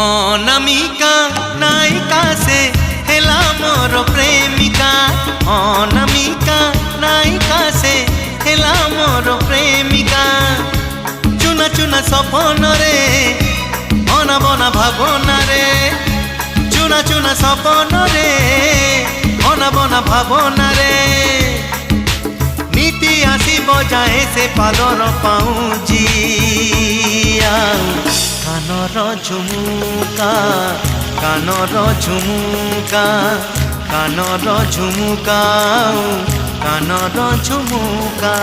অনামিকা নায়িকা সে হেলা মোর প্রেমিকা। অনামিকা নায়িকা সে হেলা মোর প্রেমিকা। চুনা চুনা সপনরে অনাবনা ভাবনারে। চুনা চুনা সপনরে অনাবনা ভাবনারে। নীতি আসিব যায় সে পাদর পাউজি। কানর ঝুমুকা কানর ঝুমুকা কানর ঝুমুকা কানর ঝুমুকা।